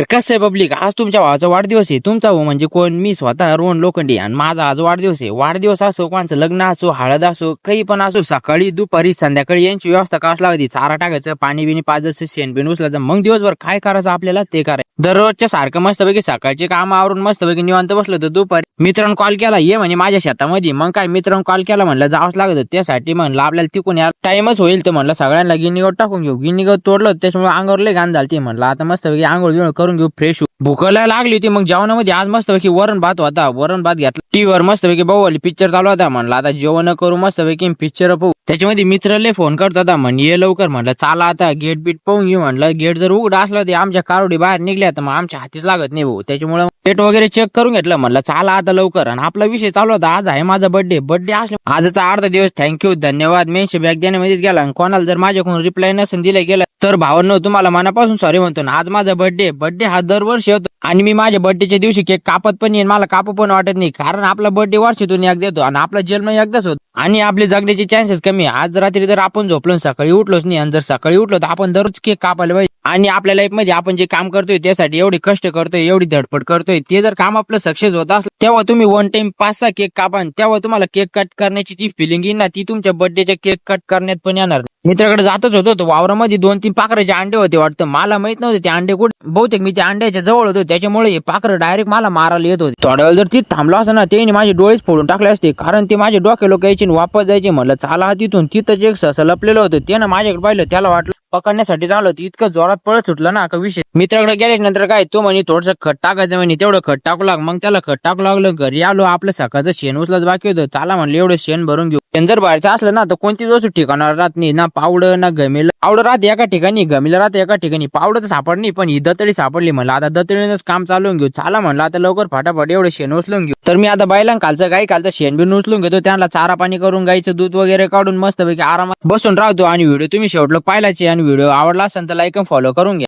तर कसं आहे पब्लिक, आज तुमच्या भावाचा वाढदिवस आहे. तुमचा भाऊ म्हणजे कोण? मी स्वतः रोहन लोखंडे. आणि माझा आज वाढदिवस आहे. वाढदिवस असो, कोणाचं लग्न असो, हळद असो, काही पण असो, सकाळी दुपारी संध्याकाळी यांची व्यवस्था करावी लागते. चारा टाकायचं, पाणी बिणी पाजायचं, शेण बिन उचलायचं. मग दिवसभर काय करायचं आपल्याला ते करायचं. दररोजच्या सारखं मस्तपैकी सकाळचे काम आवरून मस्तपैकी निवांत बसलो तर दुपारी मित्रांनो कॉल केला, ये म्हणे माझ्या शेतामध्ये. मग काय मित्रांनो कॉल केला, म्हणलं जावंच लागत. त्यासाठी म्हणलं आपल्याला तिकून यार टाइमच होईल. तर म्हणलं सगळ्यांना गिन्नी टाकून घेऊ. गिन्नी तोडलं, त्याच्यामुळे अंगावर लय घाण झालती. म्हणलं आता मस्तपैकी आंघोळ बिंघोळ करून घेऊ, फ्रेश. भूकला लागली होती. मग जेवणामध्ये आज मस्तपैकी वरण भात होता. वरण भात घेतला, टीव्हीवर मस्तपैकी बाहुबली पिक्चर चालू होता. म्हणलं आता जेवण करू मस्तपैकी, पिक्चर पाहू. त्याच्यामध्ये मित्रले फोन करत होता, म्हणे ये लवकर. म्हणलं चाला आता गेट बीट पाहून घेऊ. म्हणलं गेट जर उघडा असला ते आमच्या कारोडी बाहेर निघल्या तर मग आमच्या हातीच लागत नाही भाऊ. त्याच्यामुळे गेट वगैरे चेक करून घेतलं. म्हणलं चाला आता लवकर. आणि आपला विषय चालू होता, आज आहे माझा बर्थडे असला आजचा अर्धा दिवस थँक्यू धन्यवाद मेन्शन बॅग देण्यामध्येच गेला. आणि कोणाला जर माझ्याकडून रिप्लाय नसेल दिला गेला तर भावांनो तुम्हाला मनापासून सॉरी म्हणतो ना. आज माझा बर्थडे हा दरवर्षी होतो. आणि मी माझ्या बर्थडेच्या दिवशी केक कापत पण येईन, मला कापू पण वाटत नाही. कारण आपला बर्थडे वर्षातून एकदा येतो आणि आपला जन्म एकदाच होतो. आणि आपले जगण्याचे चान्सेस कमी. आज रात्री जर आपण झोपलो सकाळी उठलोच नाही, आणि जर सकाळी उठलो तर आपण दररोज केक कापायला पाहिजे. आणि आपल्या लाईफ मध्ये आपण जे काम करतोय त्यासाठी एवढे कष्ट करतोय, एवढी धडपड करतोय, ते जर काम आपलं सक्सेस होत असलं तेव्हा तुम्ही वन टाइम 5-6 केक कापा. तेव्हा तुम्हाला केक कट करण्याची जी फिलिंग येईल ना, ती तुमच्या बर्थडेच्या केक कट करण्यात पण येणार. मित्राकडे जातच होतो, वावरामध्ये 2-3 पाखराचे अंडे होते वाटतं. मला माहित नव्हते ते अंडे कुठे. बहुतेक मी त्या अंड्याच्या जवळ होतो, त्याच्यामुळे हे पाखरं डायरेक्ट मला मारायला येत होते. थोड्या वेळ जर ती थांबलो असतं ना, त्याने माझे डोळेच फोडून टाकले असते. कारण ते माझे डोके लोक यायचे वापस जायचे. म्हणलं चाला तिथून. तिथंच एक सस लपलेलं होतं. त्यानं माझ्याकडे पाहिलं, त्याला वाटलं पकडण्यासाठी झालं होतं. इतकं जोरात पळत सुटलं ना का विषय. मित्राकडे गेल्याच नंतर काय तो म्हणे थोडंसं खत टाकायचं म्हणे, तेवढं खत टाकू लाग. मग त्याला खत टाकू लागलं. घरी आलो, आपलं सकाळचं शेण उचलत बाकी होतं. चाला म्हणलं एवढं शेण भरून घेऊ. शेण जर बाहेरचं असलं ना तर कोणतीच वस्तू ठिकाणावर राहत नाही. ना पावडं ना गमेलं. पावडं राहते एका ठिकाणी, गमीला राहते एका ठिकाणी. पावडं तर सापडली पण ही दतळी सापडली. म्हणलं आता दतळीनंच काम चालवून घेऊ. चाला म्हणलं आता लवकर फाटाफाट एवढं शेण उचलून घेऊ. तर मी आता बैलां कालचं गाई कालचं शेण बिन उचलून घेतो. त्यांना चारा पाणी करून गाईचं दूध वगैरे काढून मस्तपैकी आरामात बसून राहतो. आणि व्हिडिओ तुम्ही शेवटलो पाहिलाचे. आणि व्हिडिओ आवडला असेल तर लाईक आणि फॉलो करून घ्या.